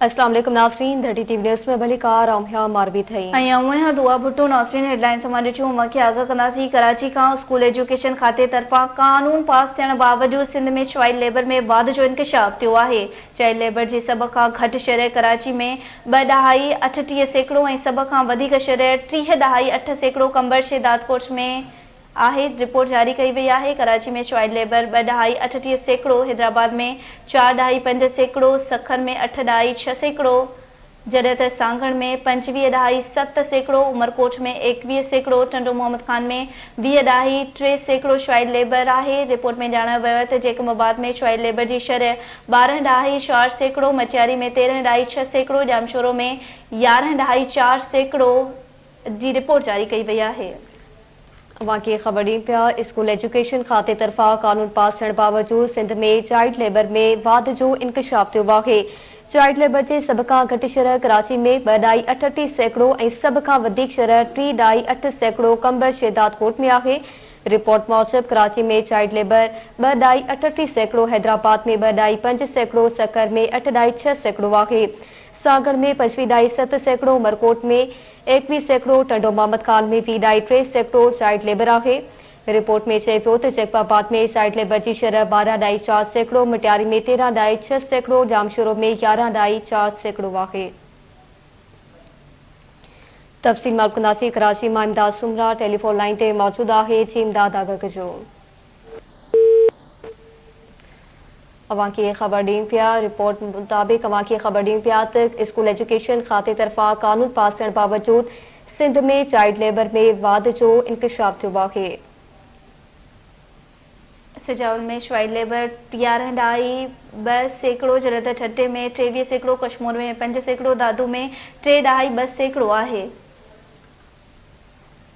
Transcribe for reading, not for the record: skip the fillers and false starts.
अस्सलाम वालेकुम नाज़रीन, दी टीवी न्यूज़ में भली कार औमिया मारवी थई। दुआ भुट्टो नाज़रीन हेडलाइन समाज के आगा कंदासीं। कराची का स्कूल एजुकेशन खाते तरफा कानून पास थियण बावजूद सिंध में चाइल्ड लेबर में वाध जो इंकशाफ थियो आहे। चाइल्ड लेबर जे सब खां घटि शरह कराची में 2.38% ऐं सब खां वधीक शरह 3.8% कंबर शेदादकोट में आहे। रिपोर्ट जारी कई वही है। कराची में चाइल्ड लेबर 2.38%, हैदराबाद में 4.5%, सखर में 8.6%, जॾहिं त सांगण में 25.7%, उमरकोट में 21%, टंडो मोहम्मद खान में 20.3% चाइल्ड लेबर आहे। रिपोर्ट में ॼाणायो वियो आहे त जैकबाबाद में चाइल्ड लेबर की शरह 12.4%, मटियारी में 13.6%, जामशोरो में 11.4% जी रिपोर्ट जारी कई वही है। वाक़ई ख़बर ॾियूं पिया। स्कूल एजुकेशन खाते तरफ़ा कानून पास थियण बावजूद सिंध में चाइल्ड लेबर में वाध जो इंकशाफ थियो आहे। चाइल्ड लेबर जे सब खां घटि शरह कराची में 2.38% ऐं सब खां वधीक शरह 3.8% कंबर शेदादकोट में आहे। रिपोर्ट मूजिब कराची में चाइल्ड लेबर 2.38%, हैदराबाद में 2.5%, सकर में 8.6% आहे। सागर में 25.7%, उमरकोट में 21%, टंडो मोहम्मद खान में 20.3% चाइल्ड लेबर आहे। रिपोर्ट में चए पियो त जैकबाबाद में चाइल्ड लेबर की शरह 12.4%, मटियारी में 13.6%, जामशोरो में 11.4% आहे। तफ़सील मालूम कंदासीं। कराची मां इमदाद सुमरा टेलीफोन लाइन ते मौजूद आहे। जी इमदाद आगा कजो। अवांखे ख़बर ॾियूं पिया। रिपोर्ट मुताबिक़ अवांखे ख़बर ॾियूं पिया त स्कूल एजुकेशन खाते तरफ़ा कानून पास थियण बावजूद सिंध में चाइल्ड लेबर में वाध जो इंकशाफ थियो आहे। सिजावल में चाइल्ड लेबर 11.2%, जॾहिं त ठट्टे में 23%, कश्मीर में 5%, दादू में 3.2% आहे।